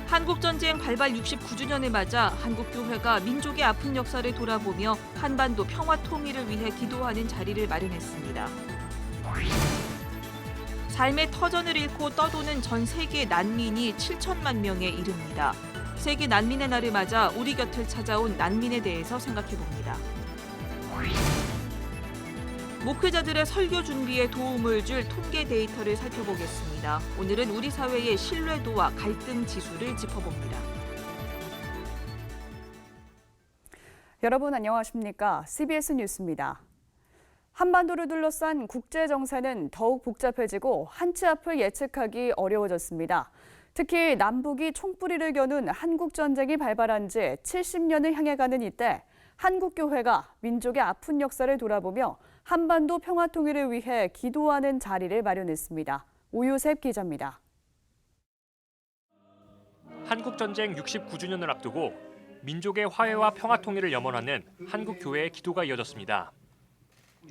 한국전쟁 발발 69주년을 맞아 한국교회가 민족의 아픈 역사를 돌아보며 한반도 평화 통일을 위해 기도하는 자리를 마련했습니다. 삶의 터전을 잃고 떠도는 전 세계 난민이 7천만 명에 이릅니다. 세계 난민의 날을 맞아 우리 곁을 찾아온 난민에 대해서 생각해봅니다. 목회자들의 설교 준비에 도움을 줄 통계 데이터를 살펴보겠습니다. 오늘은 우리 사회의 신뢰도와 갈등 지수를 짚어봅니다. 여러분 안녕하십니까? CBS 뉴스입니다. 한반도를 둘러싼 국제 정세는 더욱 복잡해지고 한치 앞을 예측하기 어려워졌습니다. 특히 남북이 총뿌리를 겨눈 한국 전쟁이 발발한 지 70년을 향해 가는 이때 한국교회가 민족의 아픈 역사를 돌아보며 한반도 평화 통일을 위해 기도하는 자리를 마련했습니다. 오유셉 기자입니다. 한국전쟁 69주년을 앞두고 민족의 화해와 평화 통일을 염원하는 한국교회의 기도가 이어졌습니다.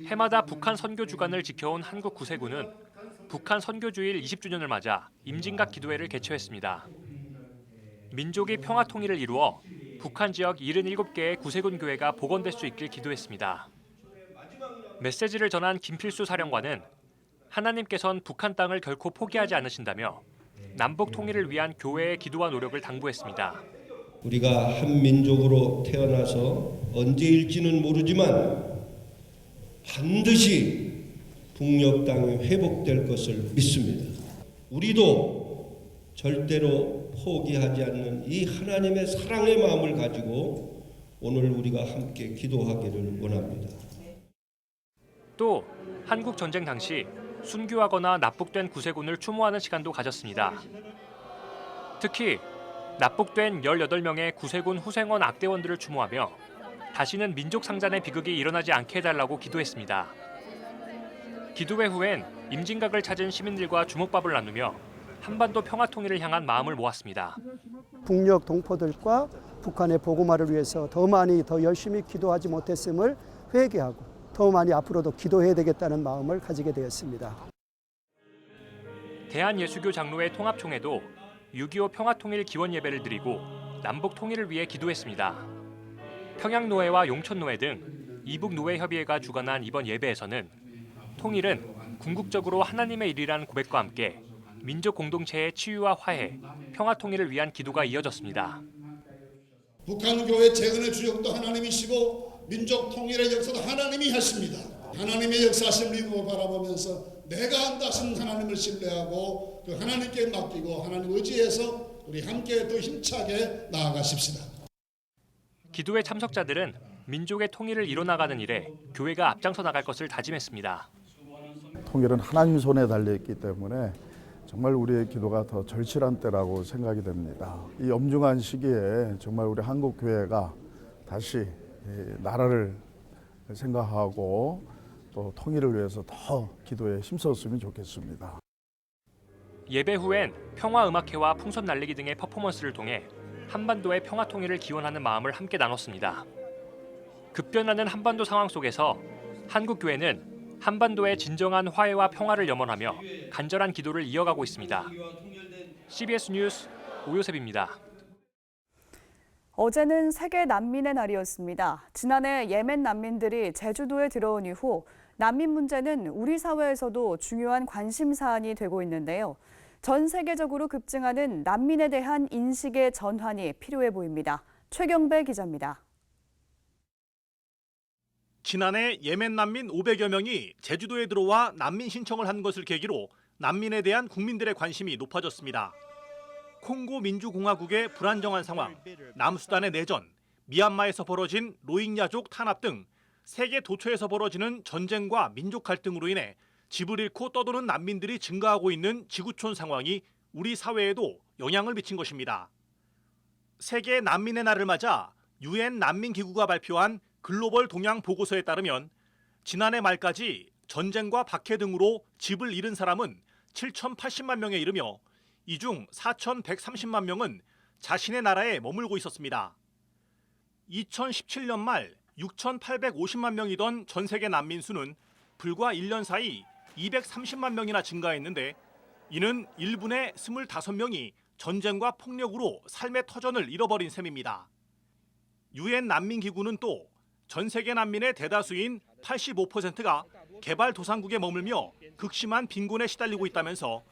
해마다 북한 선교 주간을 지켜온 한국 구세군은 북한 선교주일 20주년을 맞아 임진각 기도회를 개최했습니다. 민족이 평화 통일을 이루어 북한 지역 77개의 구세군 교회가 복원될 수 있길 기도했습니다. 메시지를 전한 김필수 사령관은 하나님께선 북한 땅을 결코 포기하지 않으신다며 남북 통일을 위한 교회의 기도와 노력을 당부했습니다. 우리가 한 민족으로 태어나서 언제일지는 모르지만 반드시 북녘 땅이 회복될 것을 믿습니다. 우리도 절대로 포기하지 않는 이 하나님의 사랑의 마음을 가지고 오늘 우리가 함께 기도하기를 원합니다. 또 한국 전쟁 당시 순교하거나 납북된 구세군을 추모하는 시간도 가졌습니다. 특히 납북된 18명의 구세군 후생원 악대원들을 추모하며 다시는 민족 상잔의 비극이 일어나지 않게 해달라고 기도했습니다. 기도회 후엔 임진각을 찾은 시민들과 주먹밥을 나누며 한반도 평화 통일을 향한 마음을 모았습니다. 북녘 동포들과 북한의 보고마를 위해서 더 열심히 기도하지 못했음을 회개하고 더 많이 앞으로도 기도해야 되겠다는 마음을 가지게 되었습니다. 대한예수교 장로회 통합총회도 6.25 평화통일 기원 예배를 드리고 남북 통일을 위해 기도했습니다. 평양노회와 용천노회 등 이북노회협의회가 주관한 이번 예배에서는 통일은 궁극적으로 하나님의 일이라는 고백과 함께 민족 공동체의 치유와 화해, 평화 통일을 위한 기도가 이어졌습니다. 북한 교회 재건의 주역도 하나님이시고 민족 통일의 역사도 하나님이 하십니다. 하나님의 역사하신 믿음을 바라보면서 내가 한다 하신 하나님을 신뢰하고 그 하나님께 맡기고 하나님 의지해서 우리 함께 더 힘차게 나아가십시다. 기도회 참석자들은 민족의 통일을 이뤄나가는 일에 교회가 앞장서 나갈 것을 다짐했습니다. 통일은 하나님 손에 달려있기 때문에 정말 우리의 기도가 더 절실한 때라고 생각이 됩니다. 이 엄중한 시기에 정말 우리 한국교회가 다시 나라를 생각하고 또 통일을 위해서 더 기도에 힘썼으면 좋겠습니다. 예배 후엔 평화음악회와 풍선 날리기 등의 퍼포먼스를 통해 한반도의 평화 통일을 기원하는 마음을 함께 나눴습니다. 급변하는 한반도 상황 속에서 한국교회는 한반도의 진정한 화해와 평화를 염원하며 간절한 기도를 이어가고 있습니다. CBS 뉴스 오요셉입니다. 어제는 세계 난민의 날이었습니다. 지난해 예멘 난민들이 제주도에 들어온 이후 난민 문제는 우리 사회에서도 중요한 관심 사안이 되고 있는데요. 전 세계적으로 급증하는 난민에 대한 인식의 전환이 필요해 보입니다. 최경배 기자입니다. 지난해 예멘 난민 500여 명이 제주도에 들어와 난민 신청을 한 것을 계기로 난민에 대한 국민들의 관심이 높아졌습니다. 콩고 민주공화국의 불안정한 상황, 남수단의 내전, 미얀마에서 벌어진 로힝야족 탄압 등 세계 도처에서 벌어지는 전쟁과 민족 갈등으로 인해 집을 잃고 떠도는 난민들이 증가하고 있는 지구촌 상황이 우리 사회에도 영향을 미친 것입니다. 세계 난민의 날을 맞아 UN 난민기구가 발표한 글로벌 동향 보고서에 따르면 지난해 말까지 전쟁과 박해 등으로 집을 잃은 사람은 7,080만 명에 이르며 이 중 4,130만 명은 자신의 나라에 머물고 있었습니다. 2017년 말 6,850만 명이던 전 세계 난민 수는 불과 1년 사이 230만 명이나 증가했는데 이는 1분의 25명이 전쟁과 폭력으로 삶의 터전을 잃어버린 셈입니다. 유엔 난민기구는 또 전 세계 난민의 대다수인 85%가 개발도상국에 머물며 극심한 빈곤에 시달리고 있다면서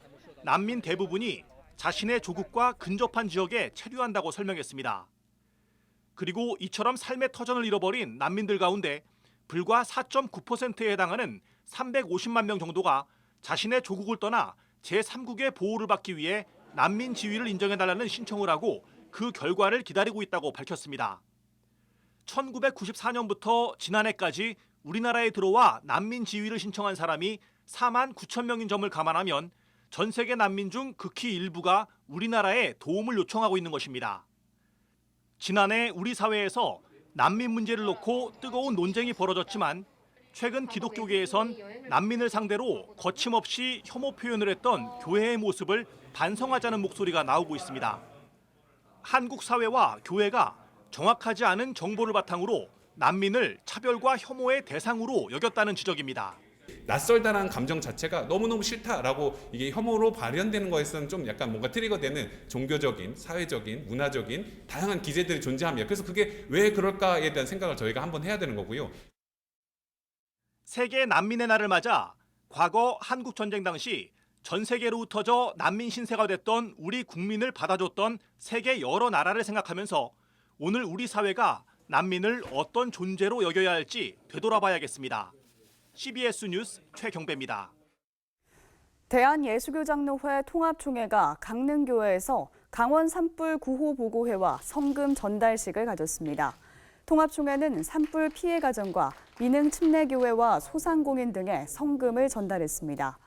난민 대부분이 자신의 조국과 근접한 지역에 체류한다고 설명했습니다. 그리고 이처럼 삶의 터전을 잃어버린 난민들 가운데 불과 4.9%에 해당하는 350만 명 정도가 자신의 조국을 떠나 제3국의 보호를 받기 위해 난민 지위를 인정해달라는 신청을 하고 그 결과를 기다리고 있다고 밝혔습니다. 1994년부터 지난해까지 우리나라에 들어와 난민 지위를 신청한 사람이 4만 9천 명인 점을 감안하면 전 세계 난민 중 극히 일부가 우리나라에 도움을 요청하고 있는 것입니다. 지난해 우리 사회에서 난민 문제를 놓고 뜨거운 논쟁이 벌어졌지만 최근 기독교계에선 난민을 상대로 거침없이 혐오 표현을 했던 교회의 모습을 반성하자는 목소리가 나오고 있습니다. 한국 사회와 교회가 정확하지 않은 정보를 바탕으로 난민을 차별과 혐오의 대상으로 여겼다는 지적입니다. 낯설다라는 감정 자체가 너무너무 싫다라고 이게 혐오로 발현되는 거에서는 좀 약간 뭔가 트리거되는 종교적인, 사회적인, 문화적인 다양한 기제들이 존재합니다. 그래서 그게 왜 그럴까에 대한 생각을 저희가 한번 해야 되는 거고요. 세계 난민의 날을 맞아 과거 한국 전쟁 당시 전 세계로 흩어져 난민 신세가 됐던 우리 국민을 받아줬던 세계 여러 나라를 생각하면서 오늘 우리 사회가 난민을 어떤 존재로 여겨야 할지 되돌아봐야겠습니다. CBS 뉴스 최경배입니다. 대한예수교장로회 통합총회가 강릉교회에서 강원 산불 구호 보고회와 성금 전달식을 가졌습니다. 통합총회는 산불 피해 가정과 민흥 침례교회와 소상공인 등에 성금을 전달했습니다.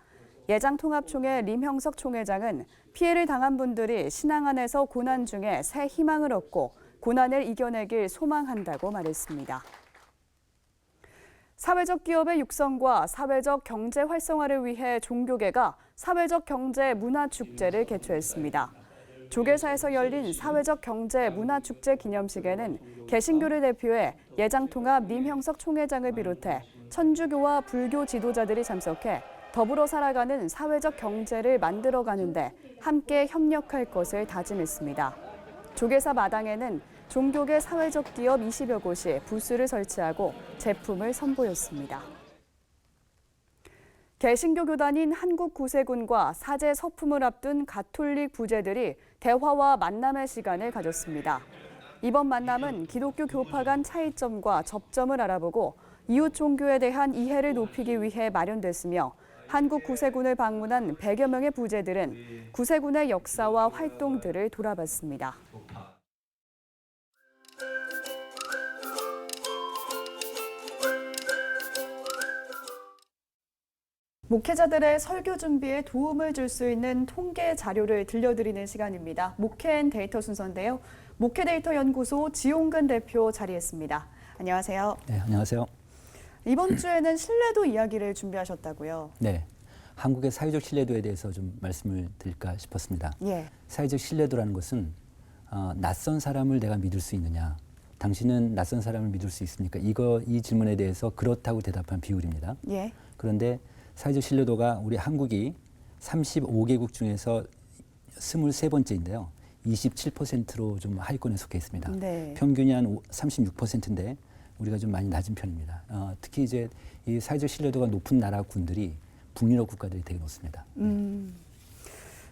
예장 통합총회 림형석 총회장은 피해를 당한 분들이 신앙 안에서 고난 중에 새 희망을 얻고 고난을 이겨내길 소망한다고 말했습니다. 사회적 기업의 육성과 사회적 경제 활성화를 위해 종교계가 사회적 경제 문화축제를 개최했습니다. 조계사에서 열린 사회적 경제 문화축제 기념식에는 개신교를 대표해 예장통합 림형석 총회장을 비롯해 천주교와 불교 지도자들이 참석해 더불어 살아가는 사회적 경제를 만들어가는데 함께 협력할 것을 다짐했습니다. 조계사 마당에는 종교계 사회적 기업 20여 곳이 부스를 설치하고 제품을 선보였습니다. 개신교 교단인 한국구세군과 사제 서품을 앞둔 가톨릭 부제들이 대화와 만남의 시간을 가졌습니다. 이번 만남은 기독교 교파 간 차이점과 접점을 알아보고 이웃 종교에 대한 이해를 높이기 위해 마련됐으며 한국구세군을 방문한 100여 명의 부제들은 구세군의 역사와 활동들을 돌아봤습니다. 목회자들의 설교 준비에 도움을 줄 수 있는 통계 자료를 들려드리는 시간입니다. 목회앤데이터 순서인데요. 목회데이터 연구소 지용근 대표 자리했습니다. 안녕하세요. 네, 안녕하세요. 이번 주에는 신뢰도 이야기를 준비하셨다고요? 네, 한국의 사회적 신뢰도에 대해서 좀 말씀을 드릴까 싶었습니다. 예. 사회적 신뢰도라는 것은 낯선 사람을 내가 믿을 수 있느냐, 당신은 낯선 사람을 믿을 수 있습니까? 이 질문에 대해서 그렇다고 대답한 비율입니다. 예. 그런데 사회적 신뢰도가 우리 한국이 35개국 중에서 23번째인데요. 27%로 좀 하위권에 속해 있습니다. 네. 평균이 한 36%인데 우리가 좀 많이 낮은 편입니다. 특히 이제 이 사회적 신뢰도가 높은 나라군들이 북유럽 국가들이 되게 높습니다.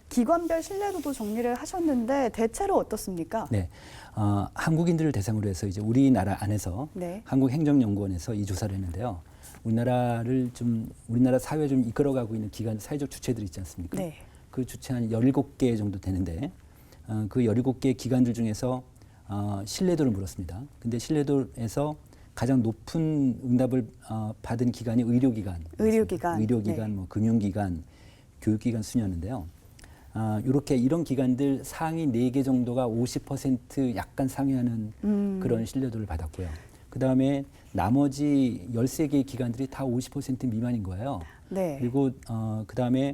기관별 신뢰도도 정리를 하셨는데 대체로 어떻습니까? 네, 한국인들을 대상으로 해서 이제 우리나라 안에서 네. 한국행정연구원에서 이 조사를 했는데요. 우리나라 사회 좀 이끌어가고 있는 기관, 사회적 주체들 있지 않습니까? 네. 그 주체 한 17개 정도 되는데 그 17개 기관들 중에서 신뢰도를 물었습니다. 근데 신뢰도에서 가장 높은 응답을 받은 기관이 의료기관, 네. 뭐 금융기관, 교육기관 순이었는데요. 이런 기관들 상위 4개 정도가 50% 약간 상회하는 그런 신뢰도를 받았고요. 그다음에 나머지 13개의 기관들이 다 50% 미만인 거예요. 네. 그리고 그다음에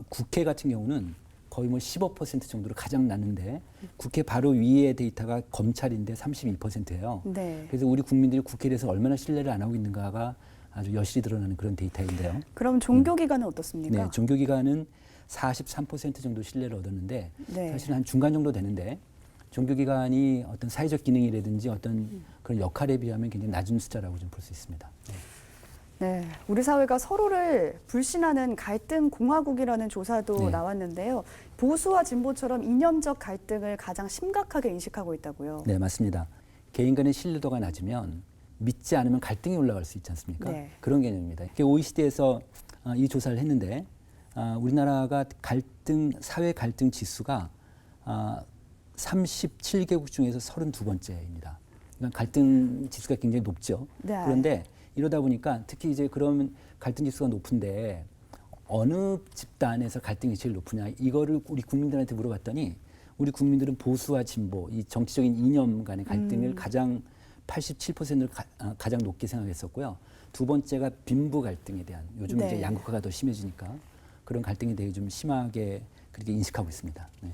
국회 같은 경우는 거의 뭐 15% 정도로 가장 낮은데 국회 바로 위에 데이터가 검찰인데 32%예요. 네. 그래서 우리 국민들이 국회에 대해서 얼마나 신뢰를 안 하고 있는가가 아주 여실히 드러나는 그런 데이터인데요. 그럼 종교기관은 어떻습니까? 네, 종교기관은 43% 정도 신뢰를 얻었는데 네. 사실은 한 중간 정도 되는데 종교기관이 어떤 사회적 기능이라든지 어떤 그런 역할에 비하면 굉장히 낮은 숫자라고 좀 볼 수 있습니다. 네. 네, 우리 사회가 서로를 불신하는 갈등 공화국이라는 조사도 네. 나왔는데요. 보수와 진보처럼 이념적 갈등을 가장 심각하게 인식하고 있다고요. 네, 맞습니다. 개인 간의 신뢰도가 낮으면 믿지 않으면 갈등이 올라갈 수 있지 않습니까? 네. 그런 개념입니다. OECD에서 이 조사를 했는데 우리나라가 사회 갈등 지수가 37개국 중에서 32번째입니다. 그러니까 갈등 지수가 굉장히 높죠. 네. 그런데 이러다 보니까 특히 이제 그런 갈등 지수가 높은데 어느 집단에서 갈등이 제일 높으냐 이거를 우리 국민들한테 물어봤더니 우리 국민들은 보수와 진보, 이 정치적인 이념 간의 갈등을 가장 87%를 가장 높게 생각했었고요. 두 번째가 빈부 갈등에 대한 요즘 네. 이제 양극화가 더 심해지니까 그런 갈등에 대해 좀 심하게 그렇게 인식하고 있습니다. 네.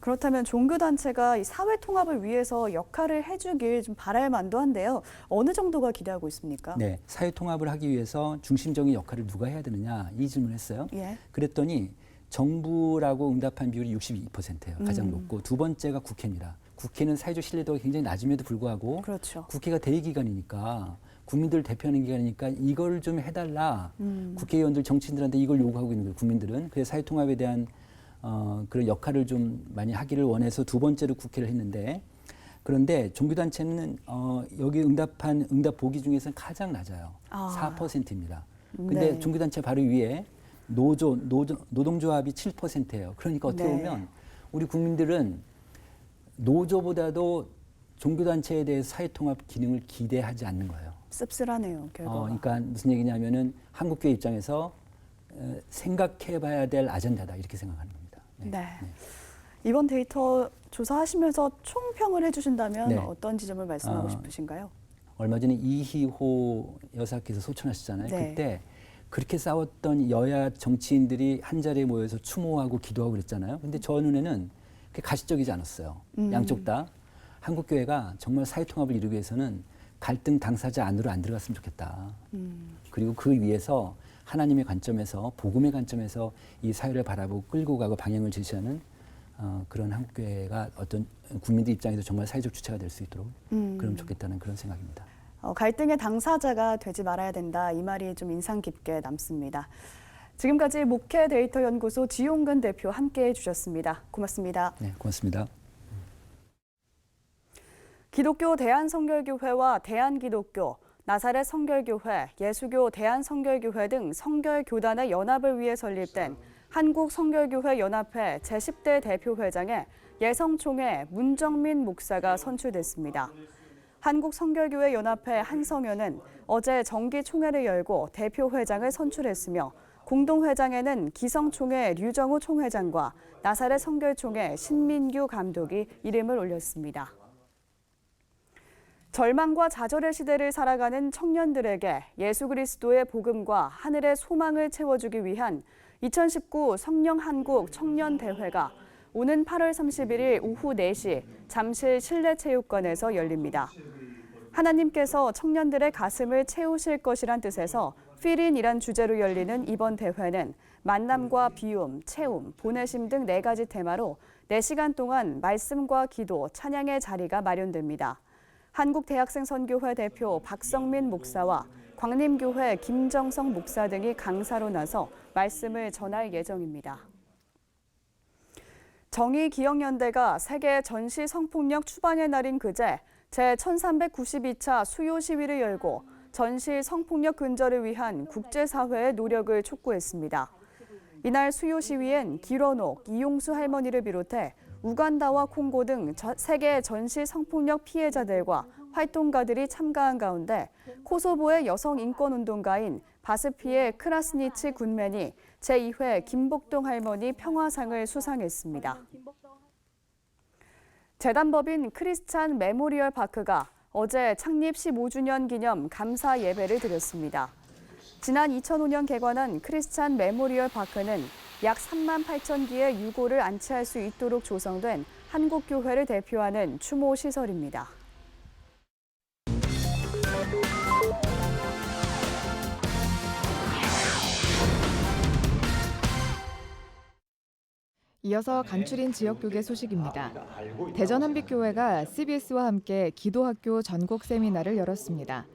그렇다면 종교단체가 이 사회 통합을 위해서 역할을 해주길 좀 바랄 만도 한데요. 어느 정도가 기대하고 있습니까? 네, 사회 통합을 하기 위해서 중심적인 역할을 누가 해야 되느냐 이 질문을 했어요. 예. 그랬더니 정부라고 응답한 비율이 62%예요. 가장 높고 두 번째가 국회입니다. 국회는 사회적 신뢰도가 굉장히 낮음에도 불구하고 그렇죠. 국회가 대의기관이니까 국민들을 대표하는 기관이니까 이걸 좀 해달라. 국회의원들 정치인들한테 이걸 요구하고 있는 거예요. 국민들은. 그래서 사회 통합에 대한 그런 역할을 좀 많이 하기를 원해서 두 번째로 국회를 했는데 그런데 종교단체는 여기 응답 보기 중에서는 가장 낮아요. 4%입니다. 근데 네. 종교단체 바로 위에 노동조합이 7%예요. 그러니까 어떻게 네. 보면 우리 국민들은 노조보다도 종교단체에 대해서 사회통합 기능을 기대하지 않는 거예요. 씁쓸하네요, 결과가. 그러니까 무슨 얘기냐면은 한국교회 입장에서 생각해봐야 될 아젠다다 이렇게 생각하는 겁니다. 네. 이번 데이터 조사하시면서 총평을 해주신다면 네. 어떤 지점을 말씀하고 싶으신가요? 얼마 전에 이희호 여사께서 소천하셨잖아요. 네. 그때 그렇게 싸웠던 여야 정치인들이 한 자리에 모여서 추모하고 기도하고 그랬잖아요. 근데 저 눈에는 그게 가시적이지 않았어요. 양쪽 다. 한국교회가 정말 사회통합을 이루기 위해서는 갈등 당사자 안으로 안 들어갔으면 좋겠다. 그리고 그 위해서 하나님의 관점에서 복음의 관점에서 이 사회를 바라보고 끌고 가고 방향을 제시하는 그런 한국교회가 어떤 국민들 입장에서 정말 사회적 주체가 될 수 있도록 그러면 좋겠다는 그런 생각입니다. 갈등의 당사자가 되지 말아야 된다. 이 말이 좀 인상 깊게 남습니다. 지금까지 목회 데이터 연구소 지용근 대표 함께해 주셨습니다. 고맙습니다. 네, 고맙습니다. 기독교 대한성결교회와 대한기독교, 나사렛 성결교회, 예수교 대한성결교회 등 성결교단의 연합을 위해 설립된 한국성결교회 연합회 제10대 대표회장에 예성총회 문정민 목사가 선출됐습니다. 한국성결교회 연합회 한성연은 어제 정기총회를 열고 대표회장을 선출했으며 공동회장에는 기성총회 류정우 총회장과 나사렛 성결총회 신민규 감독이 이름을 올렸습니다. 절망과 좌절의 시대를 살아가는 청년들에게 예수 그리스도의 복음과 하늘의 소망을 채워주기 위한 2019 성령 한국 청년 대회가 오는 8월 31일 오후 4시 잠실 실내체육관에서 열립니다. 하나님께서 청년들의 가슴을 채우실 것이란 뜻에서 필인이란 주제로 열리는 이번 대회는 만남과 비움, 채움, 보내심 등 4가지 테마로 4시간 동안 말씀과 기도, 찬양의 자리가 마련됩니다. 한국대학생선교회 대표 박성민 목사와 광림교회 김정성 목사 등이 강사로 나서 말씀을 전할 예정입니다. 정의기억연대가 세계 전시 성폭력 추방의 날인 그제 제1392차 수요 시위를 열고 전시 성폭력 근절을 위한 국제사회의 노력을 촉구했습니다. 이날 수요 시위엔 길원옥, 이용수 할머니를 비롯해 우간다와 콩고 등 세계 전시 성폭력 피해자들과 활동가들이 참가한 가운데 코소보의 여성 인권운동가인 바스피의 크라스니치 군맨이 제2회 김복동 할머니 평화상을 수상했습니다. 재단법인 크리스찬 메모리얼 파크가 어제 창립 15주년 기념 감사 예배를 드렸습니다. 지난 2005년 개관한 크리스찬 메모리얼 파크는 약 3만 8천 기의 유고를 안치할 수 있도록 조성된 한국교회를 대표하는 추모 시설입니다. 이어서 간추린 지역교계 소식입니다. 대전 한빛교회가 CBS와 함께 기도학교 전국 세미나를 열었습니다.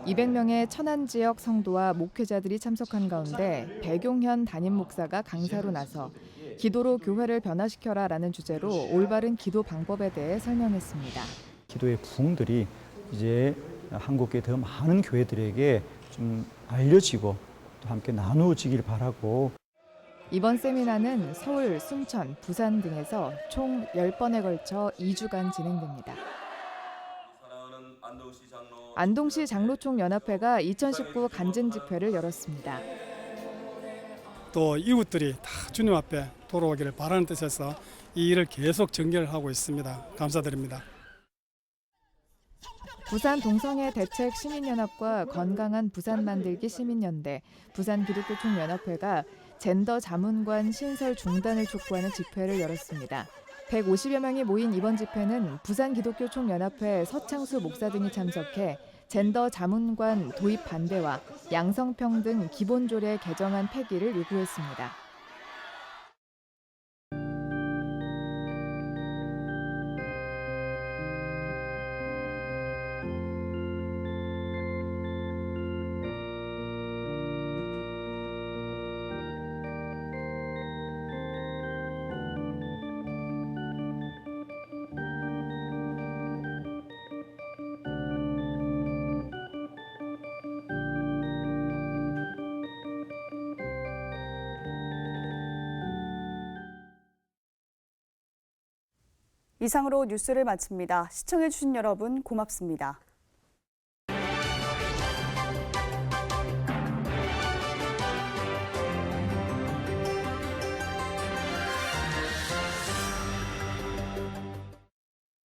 200명의 천안 지역 성도와 목회자들이 참석한 가운데 백용현 담임 목사가 강사로 나서 기도로 교회를 변화시켜라라는 주제로 올바른 기도 방법에 대해 설명했습니다. 기도의 부흥들이 이제 한국의 더 많은 교회들에게 좀 알려지고 또 함께 나누어지길 바라고. 이번 세미나는 서울, 순천, 부산 등에서 총 10번에 걸쳐 2주간 진행됩니다. 안동시 장로총연합회가 2019 간증 집회를 열었습니다. 또 이웃들이 다 주님 앞에 돌아오기를 바라는 뜻에서 이 일을 계속 전개하고 있습니다. 감사드립니다. 부산 동성애 대책 시민연합과 건강한 부산 만들기 시민연대, 부산기독교총연합회가 젠더 자문관 신설 중단을 촉구하는 집회를 열었습니다. 150여 명이 모인 이번 집회는 부산기독교총연합회 서창수 목사 등이 참석해 젠더 자문관 도입 반대와 양성평등 기본조례 개정안 폐기를 요구했습니다. 이상으로 뉴스를 마칩니다. 시청해주신 여러분 고맙습니다.